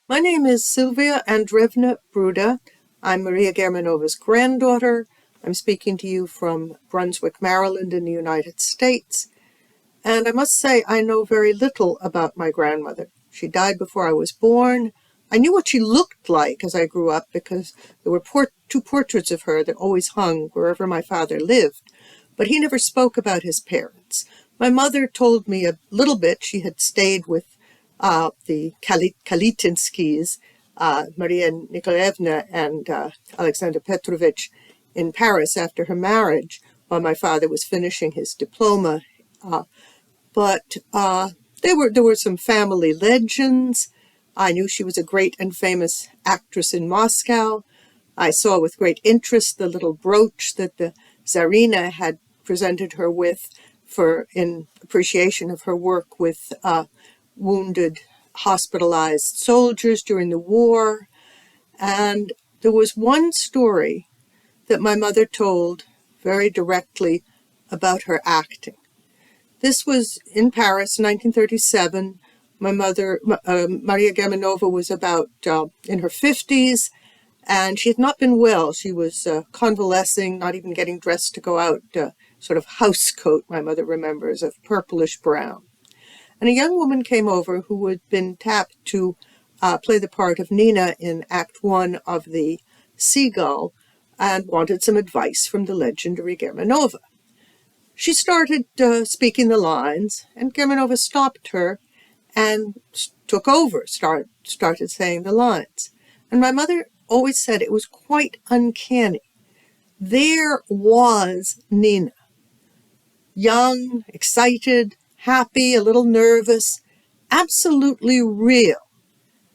My name is Sylvia Brevda. I'm Maria Germanova's granddaughter. I'm speaking to you from Brunswick, Maryland in the United States. And I must say I know very little about my grandmother. She died before I was born. I knew what she looked like as I grew up because there were two portraits of her that always hung wherever my father lived. But he never spoke about his parents. My mother told me a little bit. She had stayed with the Kalitinskys, Maria Nikolaevna and Alexander Petrovich, in Paris after her marriage while my father was finishing his diploma. But there were some family legends. I knew she was a great and famous actress in Moscow. I saw with great interest the little brooch that the Tsarina had presented her with in appreciation of her work with wounded, hospitalized soldiers during the war. And there was one story that my mother told very directly about her acting. This was in Paris, 1937. My mother, Maria Germanova, was about in her 50s, and she had not been well. She was convalescing, not even getting dressed to go out, sort of house coat, my mother remembers, of purplish brown. And a young woman came over who had been tapped to play the part of Nina in Act 1 of The Seagull and wanted some advice from the legendary Germanova. She started speaking the lines, and Germanova stopped her and took over, started saying the lines. And my mother always said it was quite uncanny. There was Nina, young, excited, happy, a little nervous, absolutely real,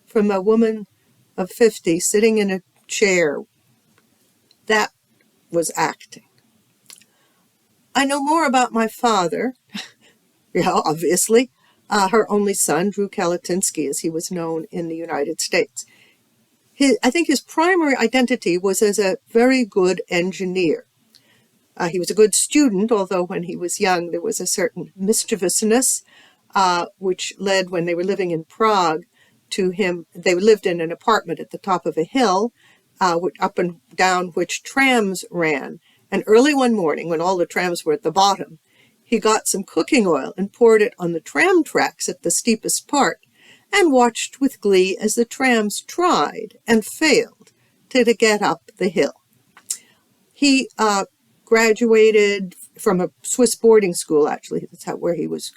from a woman of 50 sitting in a chair. That was acting. I know more about my father, obviously, her only son, Drew Kalatinsky, as he was known in the United States. I think his primary identity was as a very good engineer. He was a good student, although when he was young there was a certain mischievousness, which led, when they were living in Prague, to him. They lived in an apartment at the top of a hill, up and down which trams ran. And early one morning, when all the trams were at the bottom, he got some cooking oil and poured it on the tram tracks at the steepest part, and watched with glee as the trams tried and failed to get up the hill. He graduated from a Swiss boarding school, actually. That's where he was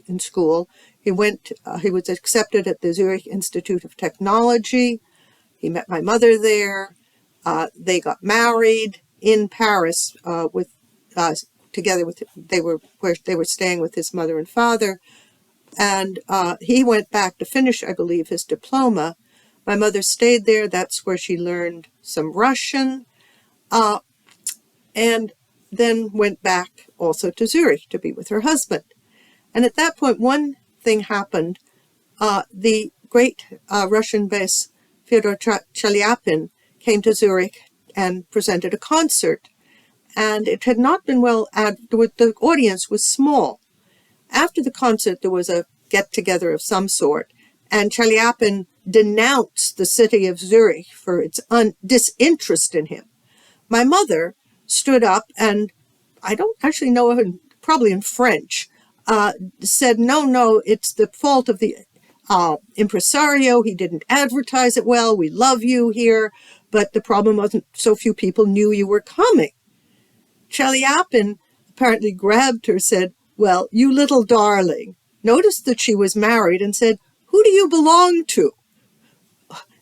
in school. He was accepted at the Zurich Institute of Technology. He met my mother there. They got married in Paris together with, where they were staying with his mother and father. And he went back to finish, I believe, his diploma. My mother stayed there. That's where she learned some Russian. And then went back also to Zurich to be with her husband. And at that point, one thing happened. The great Russian bass Fyodor Chaliapin came to Zurich and presented a concert. And it had not been the audience was small. After the concert, there was a get-together of some sort, and Chaliapin denounced the city of Zurich for its disinterest in him. My mother stood up and, I don't actually know, probably in French, said, no, it's the fault of the impresario. He didn't advertise it well. We love you here, but the problem wasn't so few people knew you were coming. Chaliapin apparently grabbed her, said, "Well, you little darling," noticed that she was married, and said, "Who do you belong to?"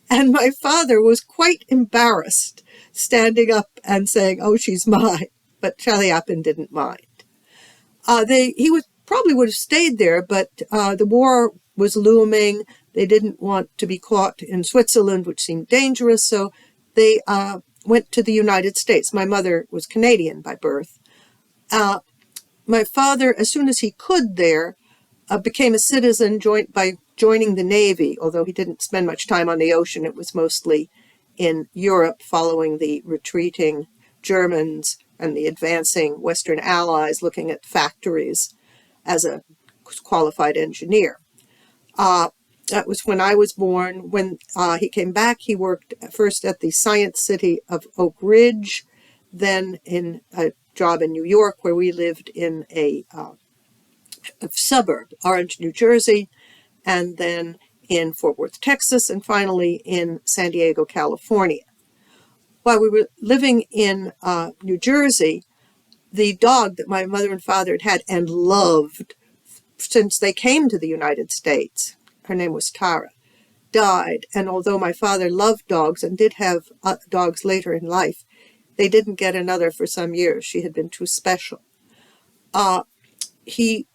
And my father was quite embarrassed, standing up and saying, "Oh, she's mine." But Chaliapin didn't mind. He probably would have stayed there, but the war was looming. They didn't want to be caught in Switzerland, which seemed dangerous, so they went to the United States. My mother was Canadian by birth. My father, as soon as he could there, became a citizen by joining the Navy, although he didn't spend much time on the ocean. It was mostly in Europe following the retreating Germans and the advancing Western Allies, looking at factories as a qualified engineer. That was when I was born. When he came back, he worked first at the Science City of Oak Ridge, then in a job in New York, where we lived in a suburb, Orange, New Jersey, and then in Fort Worth, Texas, and finally in San Diego, California. While we were living in New Jersey, the dog that my mother and father had had and loved since they came to the United States, her name was Tara, died. And although my father loved dogs and did have dogs later in life, they didn't get another for some years. She had been too special. He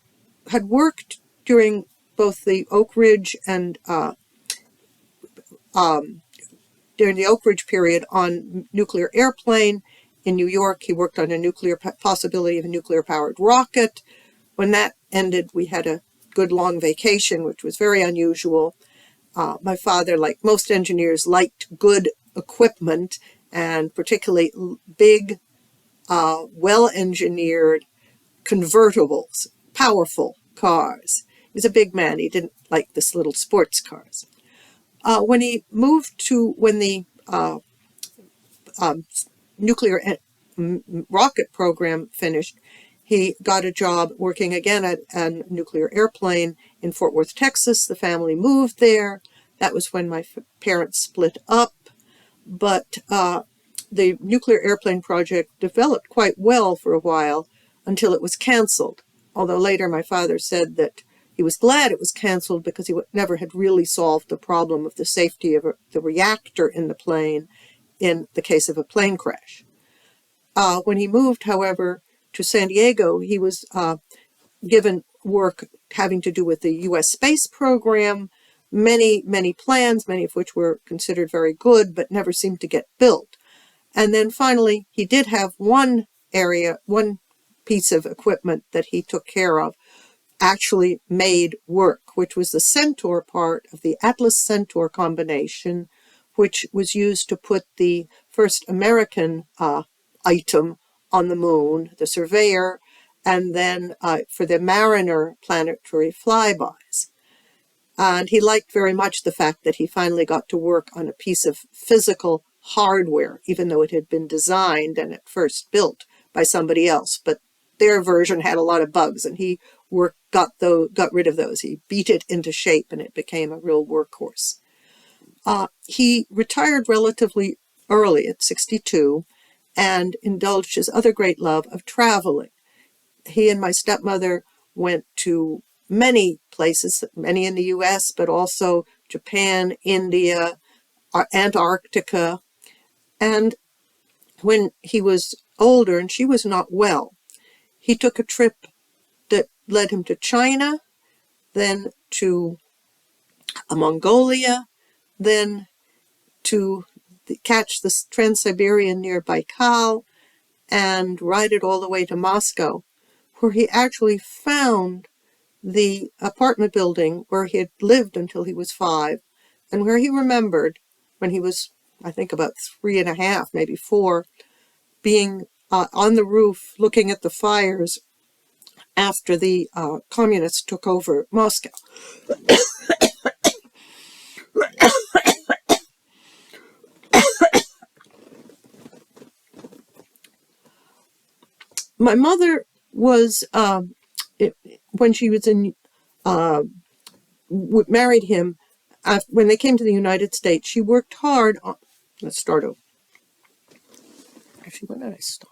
had worked during both the Oak Ridge and during the Oak Ridge period on nuclear airplane. In New York, he worked on a possibility of a nuclear-powered rocket. When that ended, we had a good long vacation, which was very unusual. My father, like most engineers, liked good equipment, and particularly big, well-engineered convertibles, powerful cars. He was a big man. He didn't like this little sports cars. When the nuclear rocket program finished, he got a job working again at a nuclear airplane in Fort Worth, Texas. The family moved there. That was when my parents split up. But the nuclear airplane project developed quite well for a while until it was canceled. Although later my father said that he was glad it was canceled because he never had really solved the problem of the safety of the reactor in the plane in the case of a plane crash. When he moved, however, to San Diego, he was given work having to do with the U.S. space program, many plans, many of which were considered very good, but never seemed to get built. And then finally, he did have one piece of equipment that he took care of actually made work, which was the Centaur part of the Atlas-Centaur combination, which was used to put the first American item on the moon, the Surveyor, and then for the Mariner planetary flybys. And he liked very much the fact that he finally got to work on a piece of physical hardware, even though it had been designed and at first built by somebody else. But their version had a lot of bugs, and he got rid of those. He beat it into shape, and it became a real workhorse. He retired relatively early at 62 and indulged his other great love of traveling. He and my stepmother went to many places, many in the U.S., but also Japan, India, Antarctica. And when he was older and she was not well, he took a trip that led him to China, then to Mongolia, then to catch the Trans-Siberian near Baikal and ride it all the way to Moscow, where he actually found the apartment building where he had lived until he was 5, and where he remembered when he was, I think, about 3.5, maybe 4, being on the roof looking at the fires after the communists took over Moscow. My mother was, when she was married him, when they came to the United States, she worked hard on, let's start over. Actually, when did I stop?